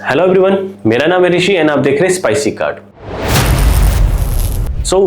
Hello everyone, मेरा नाम है ऋषि एंड आप देख रहे हैं spicy card.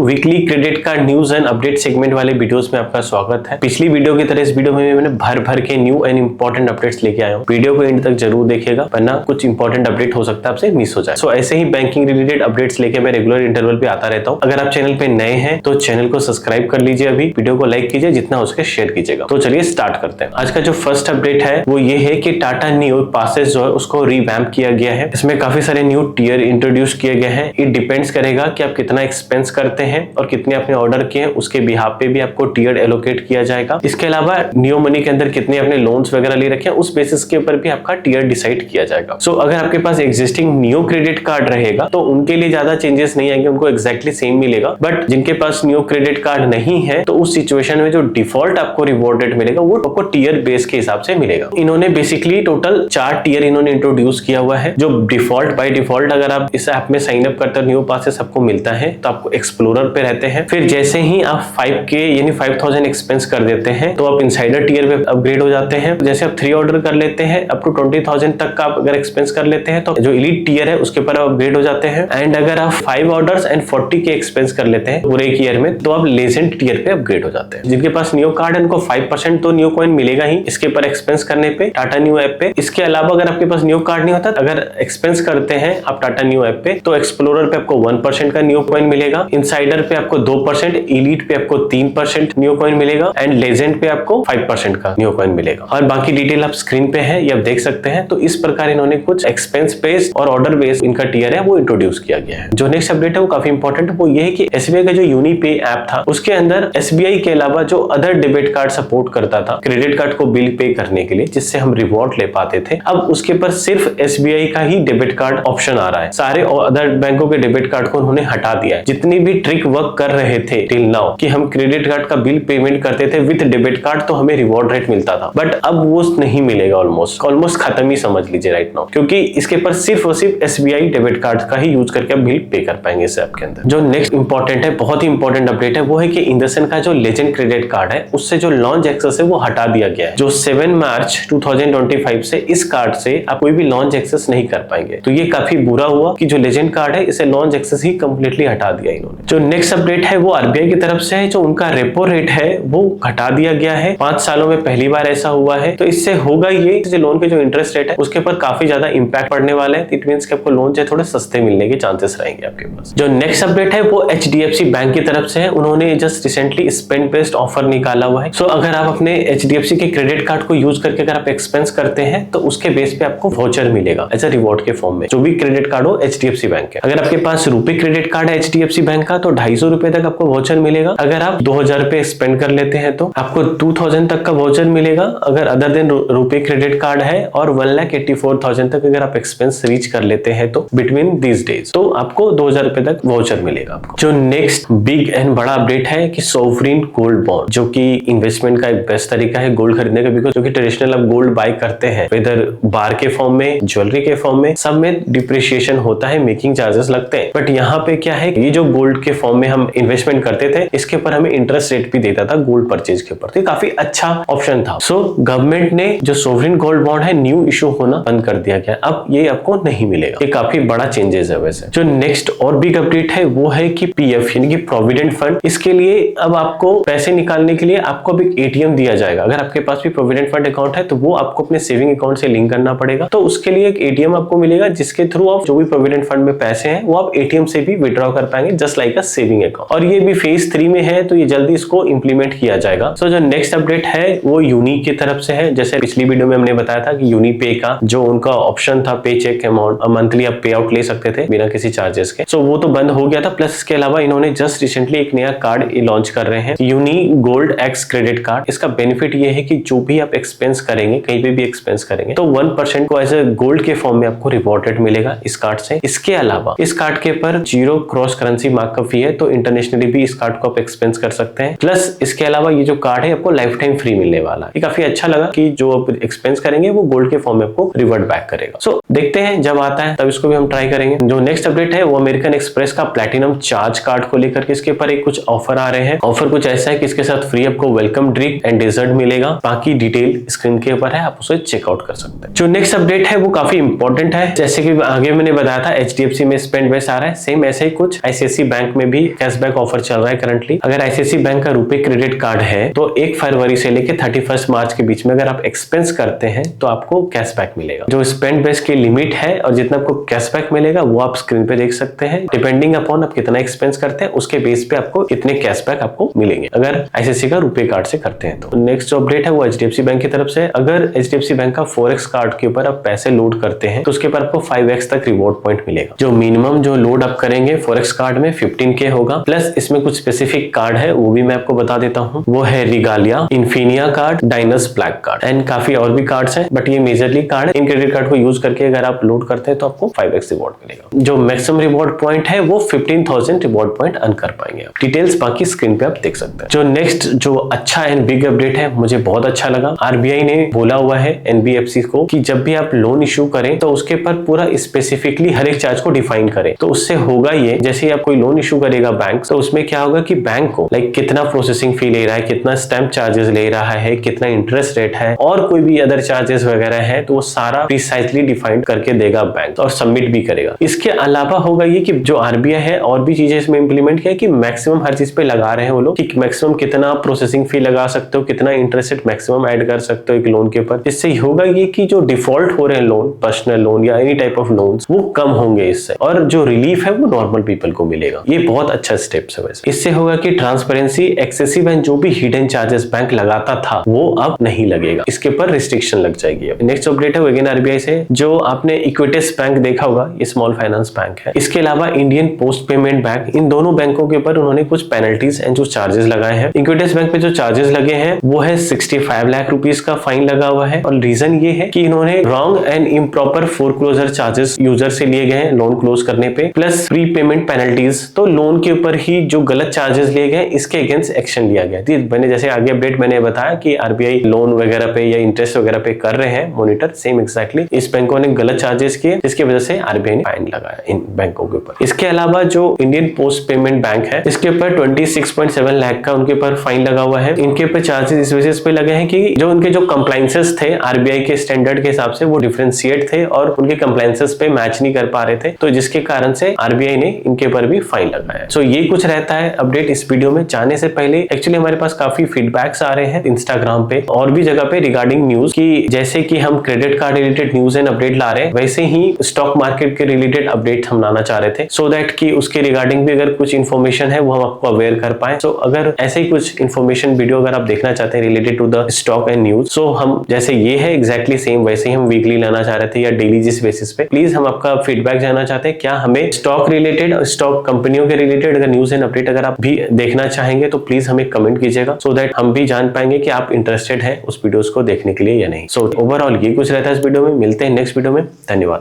Weekly credit card news and update segment वाले वीडियोस में आपका स्वागत है। पिछली वीडियो की तरह इस वीडियो में मैंने भर के न्यू एंड इंपॉर्टेंट अपडेट्स लेके आया हूँ। वीडियो को एंड तक जरूर देखिएगा, वरना कुछ इंपॉर्टेंट अपडेट हो सकता है आपसे मिस हो जाए। ऐसे ही बैंकिंग रिलेटेड अपडेट्स लेके मैं रेगुलर इंटरवल पे आता रहता हूँ। अगर आप चैनल पे नए हैं तो चैनल को सब्सक्राइब कर लीजिए, अभी वीडियो को लाइक कीजिए, जितना हो सके शेयर कीजिएगा। तो चलिए स्टार्ट करते हैं। आज का जो फर्स्ट अपडेट है वो ये है कि टाटा नियो पासेस जो है उसको रिवैम्प किया गया है। इसमें काफी सारे न्यू टियर इंट्रोड्यूस किए गए हैं। इट डिपेंड्स करेगा कि आप कितना एक्सपेंस करते हैं और कितने आपने ऑर्डर किए हैं, उसके बिहाफ पे भी आपको टियर एलोकेट किया जाएगा। इसके अलावा नियो मनी के अंदर कितने आपने लोन्स वगैरह ले रखे हैं उस बेसिस के ऊपर भी आपका टियर डिसाइड किया जाएगा। अगर आपके पास एग्जिस्टिंग नियो क्रेडिट कार्ड रहेगा तो उनके लिए ज्यादा चेंजेस नहीं आएंगे, उनको एक्जैक्टली सेम मिलेगा। बट जिनके पास नियो क्रेडिट कार्ड नहीं है तो उस सिचुएशन में जो डिफॉल्ट आपको रिवॉर्ड रेट मिलेगा वो आपको टियर बेस के हिसाब से मिलेगा। इन्होंने बेसिकली टोटल 4 टियर इन्होंने इंट्रोड्यूस किया हुआ है। जो डिफॉल्ट बाय डिफॉल्ट अगर आप इस ऐप में साइन अप करते हो नियो पासेस आपको मिलता है तो आपको एक्सप्लोरर पे रहते हैं। फिर जैसे ही आप 5K यानी 5000 एक्सपेंस कर देते हैं तो आप इनसाइडर टियर पे अपग्रेड हो जाते हैं। जैसे आप 3 ऑर्डर कर लेते हैं अप टू 20,000 तक का आप अगर एक्सपेंस कर लेते हैं तो जो एलीट टियर है उसके ऊपर आप अपग्रेड हो जाते हैं। एंड अगर आप 5 ऑर्डर्स एंड 40K एक्सपेंस कर लेते हैं पूरे एक ईयर में तो आप लेजेंड टियर पे अपग्रेड हो जाते हैं। जिनके पास नियो कार्ड है उनको 5% तो नियो कॉइन मिलेगा ही इसके ऊपर एक्सपेंस करने पे टाटा नियो ऐप पे। इसके अलावा अगर आपके पास नियो कार्ड नहीं होता, अगर एक्सपेंस करते हैं आप टाटा नियो ऐप पे तो एक्सप्लोरर पे आपको 1% का नियो कॉइन मिलेगा, इनसाइडर पे आपको 2%, एलीट पे आपको 3% नियो कॉइन मिलेगा एंड लेजेंड पे आपको 5% का नियो कॉइन मिलेगा। और बाकी डिटेल आप स्क्रीन पे है, ये आप देख सकते हैं। तो इस प्रकार इन्होंने कुछ एक्सपेंस बेस्ड और ऑर्डर बेस्ड इनका टियर है वो इंट्रोड्यूस किया गया है। जो नेक्स्ट अपडेट है वो काफी इंपॉर्टेंट है, वो ये है कि एसबीआई का जो यूनिपे ऐप था उसके अंदर एसबीआई के अलावा जो अदर डेबिट कार्ड सपोर्ट करता था क्रेडिट कार्ड को बिल पे करने के लिए जिससे हम रिवॉर्ड ले पाते थे, अब उसके पर सिर्फ एसबीआई का ही डेबिट कार्ड ऑप्शन आ रहा है। सारे अदर बैंकों के डेबिट कार्ड को उन्होंने हटा दिया है। जितनी भी ट्रिक वर्क कर रहे थे टिल नाउ कि हम क्रेडिट कार्ड का बिल पेमेंट करते थे विद डेबिट कार्ड तो हमें रिवॉर्ड रेट मिलता था, बट अब वो नहीं मिलेगा। ऑलमोस्ट खत्म ही समझ लीजिए राइट नाउ, क्योंकि इसके पर सिर्फ और सिर्फ एसबीआई डेबिट कार्ड का ही यूज करके आप बिल पे कर पाएंगे इस ऐप के अंदर। जो नेक्स्ट इंपॉर्टेंट है, बहुत ही इंपॉर्टेंट अपडेट है, वो है कि इंडसन का जो लेजेंड क्रेडिट कार्ड है उससे जो लॉन्च एक्सेस है वो हटा दिया गया है। जो 7 मार्च 2025 से इस कार्ड से आप कोई भी लॉन्च एक्सेस नहीं कर पाएंगे। तो ये काफी बुरा हुआ कि जो लेजेंड कार्ड है इसे लॉन्च एक्सेस ही कंप्लीटली हटा दिया इन्होंने। जो नेक्स्ट अपडेट है वो आरबीआई की तरफ से है। जो उनका रेपो रेट है वो घटा दिया गया है। 5 सालों में पहली बार ऐसा हुआ है। तो इससे होगा ये जो लोन के जो इंटरेस्ट रेट है उसके ऊपर काफी ज्यादा इंपैक्ट पड़ने वाला है। इट मींस कि आपको लोन जो थोड़े सस्ते मिलने के चांसेस रहेंगे आपके पास। जो नेक्स्ट अपडेट है वो एचडीएफसी बैंक की तरफ से है। उन्होंने just recently spend based offer निकाला हुआ है। अगर आप अपने एचडीएफसी के क्रेडिट कार्ड को यूज करके अगर आप एक्सपेंस करते हैं तो उसके बेस पे आपको वाउचर मिलेगा एज अ रिवॉर्ड के फॉर्म में, जो भी क्रेडिट कार्ड हो एचडीएफसी बैंक के। अगर आपके पास रुपए क्रेडिट कार्ड है एचडीएफसी बैंक का तो 250 रुपए तक आपको वाउचर मिलेगा। अगर आप 2000 रुपए स्पेंड कर लेते हैं तो आपको 2000 तक का वाउचर मिलेगा। अगर अदर देन रुपए क्रेडिट कार्ड है और 1,84,000 तक अगर आप एक्सपेंस रीच कर लेते हैं तो बिटवीन दीज डेज तो आपको 2000 रुपए तक वाउचर मिलेगा आपको। जो नेक्स्ट बिग एंड बड़ा अपडेट है कि सोवरिन गोल्ड बॉन्ड, जो कि इन्वेस्टमेंट का एक बेस्ट तरीका है गोल्ड खरीदने का, बिकॉज जो कि ट्रेडिशनल आप गोल्ड बाय करते हैं इधर बार के फॉर्म में, ज्वेलरी के फॉर्म में, सब में डिप्रिशिएशन होता है, मेकिंग चार्जेस लगते हैं। बट यहाँ पे क्या है, ये जो गोल्ड के फॉर्म में हम इन्वेस्टमेंट करते थे इसके ऊपर हमें इंटरेस्ट रेट भी देता था गोल्ड परचेज के ऊपर, तो काफी अच्छा ऑप्शन था। गवर्नमेंट ने जो सोवरिन गोल्ड बॉन्ड है न्यू इशू होना बंद कर दिया गया, अब ये आपको नहीं मिलेगा। ये काफी बड़ा चेंजेस है। वैसे जो नेक्स्ट और बिग अपडेट है वो है कि पीएफ यानी कि प्रोविडेंट फंड, इसके लिए अब आपको पैसे निकालने के लिए आपको भी एटीएम दिया जाएगा। अगर आपके पास भी प्रोविडेंट फंड अकाउंट है तो वो आपको अपने सेविंग अकाउंट से लिंक करना पड़ेगा। तो उसके लिए एक एटीएम आपको मिलेगा जिसके थ्रू आप जो भी प्रोविडेंट फंड में पैसे हैं वो आप एटीएम से भी विड्रॉ कर पाएंगे just like a saving account. और ये भी फेज 3 में है तो ये जल्दी इसको इंप्लीमेंट किया जाएगा। जो नेक्स्ट अपडेट है वो यूनिक की तरफ से है। जैसे पिछली वीडियो में हमने बताया था कि यूनिपे का जो उनका ऑप्शन था पे चेक अमाउंट मंथली आप पे आउट ले सकते थे बिना किसी चार्जेस के, वो तो बंद हो गया था। प्लस इसके अलावा इन्होंने जस्ट रिसेंटली एक नया कार्ड लॉन्च कर रहे हैं, Uni gold X credit card. इसका बेनिफिट ये है कि जो भी आप एक्सपेंस करेंगे, कहीं पे भी एक्सपेंस करेंगे तो 1% को एज ए गोल्ड के फॉर्म में आपको रिवॉर्ड रेट मिलेगा इस कार्ड से। इसके अलावा इस कार्ड के पर 0 क्रॉस करेंसी मार्कअप फी है, तो इंटरनेशनली भी इस कार्ड को आप एक्सपेंस कर सकते हैं। प्लस इसके अलावा ये जो कार्ड है आपको लाइफ टाइम फ्री मिलने वाला है। ये काफी अच्छा लगा कि जो आप एक्सपेंस करेंगे वो गोल्ड के फॉर्म में आपको रिवर्ट बैक करेगा। देखते हैं जब आता है तब इसको भी हम ट्राई करेंगे। जो नेक्स्ट अपडेट है वो अमेरिकन एक्सप्रेस का प्लैटिनम चार्ज कार्ड को लेकर के इसके ऊपर एक कुछ ऑफर आ रहे हैं। ऑफर कुछ ऐसा है कि इसके साथ फ्री आपको वेलकम ड्रिंक एंड डेजर्ट मिलेगा। बाकी डिटेल स्क्रीन के ऊपर है, आप उसे चेकआउट कर सकते हैं। जो नेक्स्ट अपडेट है वो काफी इंपॉर्टेंट है। जैसे कि आगे मैंने बताया था HDFC में स्पेंड बेस आ रहा है, सेम ऐसे ही कुछ ICICI बैंक में भी कैशबैक ऑफर चल रहा है करंटली। अगर ICICI बैंक का रुपे क्रेडिट कार्ड है तो 1 फरवरी से लेकर 31 मार्च के बीच में अगर आप एक्सपेंस करते हैं तो आपको कैशबैक मिलेगा। जो स्पेंड बेस की लिमिट है और जितना आपको कैशबैक मिलेगा वो आप स्क्रीन पे देख सकते हैं। डिपेंडिंग अपॉन आप कितना एक्सपेंस करते हैं उसके बेस पे आपको इतने कैशबैक आपको मिलेंगे अगर ICICI का रुपे कार्ड से करते हैं तो। नेक्स्ट जो अपडेट है वो HDFC बैंक की तरफ से। अगर HDFC बैंक का Forex कार्ड के ऊपर आप पैसे लोड करते हैं तो उसके ऊपर आपको 5x तक रिवॉर्ड पॉइंट मिलेगा। जो मिनिमम जो लोड आप करेंगे Forex कार्ड में 15K होगा। प्लस इसमें कुछ स्पेसिफिक कार्ड है वो भी मैं आपको बता देता हूँ। वो है Regalia, Infinia card, Diners black card and काफी और भी कार्ड्स हैं, बट ये मेजरली कार्ड है। इन क्रेडिट कार्ड को यूज करके अगर आप लोड करते हैं तो आपको 5x रिवॉर्ड मिलेगा। जो मैक्सिमम रिवॉर्ड पॉइंट है वो 15,000 रिवॉर्ड पॉइंट अर्न कर पाएंगे आप। डिटेल्स बाकी स्क्रीन पे आप देख सकते हैं। जो नेक्स्ट जो अच्छा एंड बिग अपडेट है मुझे बहुत अच्छा लगा। RBI ने बोला हुआ है NBFC को कि जब भी आप लोन इशू करें तो उसके पर पूरा स्पेसिफिकली हर एक चार्ज को डिफाइन करें। तो उससे होगा ये, जैसे ही आप कोई लोन इशू करेगा बैंक, तो उसमें क्या होगा कि बैंक को कितना प्रोसेसिंग फी ले रहा है, कितना स्टैंप चार्जेस ले रहा है, कितना इंटरेस्ट रेट है और कोई भी अदर चार्जेस वगैरह है, तो वो सारा प्रिसाइजली डिफाइंड करके देगा बैंक और सबमिट भी करेगा। इसके अलावा होगा ये कि जो RBI है और भी चीजें इसमें इंप्लीमेंट किया कि मैक्सिमम हर चीज पे लगा रहे हैं वो लोग कि मैक्सिमम कितना प्रोसेसिंग फी लगा सकते हो, कितना इंटरेस्ट रेट मैक्सिमम ऐड कर सकते हो एक लोन के ऊपर। इससे होगा ये कि जो डिफॉल्ट हो रहे हैं लोन, पर्सनल लोन या एनी टाइप ऑफ लोन्स, वो कम होंगे इससे, और जो रिलीफ है वो नॉर्मल पीपल को मिलेगा। ये बहुत अच्छा स्टेप्स है वैसे। इससे होगा कि ट्रांसपेरेंसी, एक्सेसिव एंड जो भी हिडन चार्जेस बैंक लगाता था वो अब नहीं लगेगा। इसके ऊपर रिस्ट्रिक्शन लग जाएगी। नेक्स्ट अपडेट है अगेन RBI से। जो आपने इक्विटी बैंक देखा होगा, ये स्मॉल फाइनेंस बैंक है। इसके अलावा इंडियन पोस्ट पेमेंट बैंक, इन दोनों बैंकों के ऊपर उन्होंने कुछ पेनल्टीज एंड जो चार्जेस लगाए हैं। इक्विटी बैंक पे जो चार्जेस लगे हैं वो है 65 लाख रुपीस का फाइन लगा हुआ है, और रीजन ये है कि इन्होंने wrong and improper foreclosure charges user से लिए गए हैं लोन क्लोज करने पे, प्लस प्री पेमेंट पेनल्टीज। तो लोन के ऊपर ही जो गलत चार्जेस लिए गए इसके अगेंस्ट एक्शन लिया गया। मैंने जैसे आगे अपडेट मैंने बताया कि RBI लोन वगैरह पे या इंटरेस्ट वगैरह पे कर रहे हैं मॉनिटर, सेम एक्जैक्टली इस बैंकों ने गलत चार्जेस किए, जिसकी वजह से RBI ने फाइन लगाया इन बैंकों के ऊपर। इसके अलावा जो इंडियन पोस्ट पेमेंट बैंक है इसके ऊपर 26.7 लाख का उनके ऊपर फाइन लगा हुआ है। इनके ऊपर चार्जेस इस वजह पे लगे हैं कि जो उनके जो कंप्लायंसेस थे RBI के स्टैंडर्ड के हिसाब से वो डिफरेंशिएट थे और उनके कंप्लायंसेस पे मैच नहीं कर पा रहे थे, तो जिसके कारण से RBI ने इनके ऊपर भी फाइन लगाया। सो ये कुछ रहता है अपडेट इस वीडियो में। जाने से पहले एक्चुअली हमारे पास काफी फीडबैक्स आ रहे हैं इंस्टाग्राम पे और भी जगह पे रिगार्डिंग न्यूज की, जैसे कि हम credit card related news and update ला रहे हैं, वैसे ही स्टॉक मार्केट के रिलेटेड अपडेट हम लाना चाह रहे थे, सो दैट कि उसके रिगार्डिंग भी अगर कुछ इन्फॉर्मेशन है वो हम आपको अवेयर कर पाए। सो अगर ऐसे ही कुछ इन्फॉर्मेशन वीडियो अगर आप देखना चाहते हैं related to the stock and news, so हम जैसे ये है एग्जैक्टली सेम वैसे ही हम वीकली लाना चाह रहे थे या डेली जिस बेसिस पे। प्लीज हम आपका फीडबैक जानना चाहते हैं, क्या हमें स्टॉक रिलेटेड और स्टॉक कंपनियों के रिलेटेड अगर न्यूज एंड अपडेट अगर आप भी देखना चाहेंगे तो प्लीज हमें कमेंट कीजिएगा, सो दैट हम भी जान पाएंगे कि आप इंटरेस्टेड हैं उस वीडियोस को देखने के लिए या नहीं। सो ओवरऑल ये कुछ रहता है इस वीडियो में। मिलते हैं नेक्स्ट वीडियो में। धन्यवाद।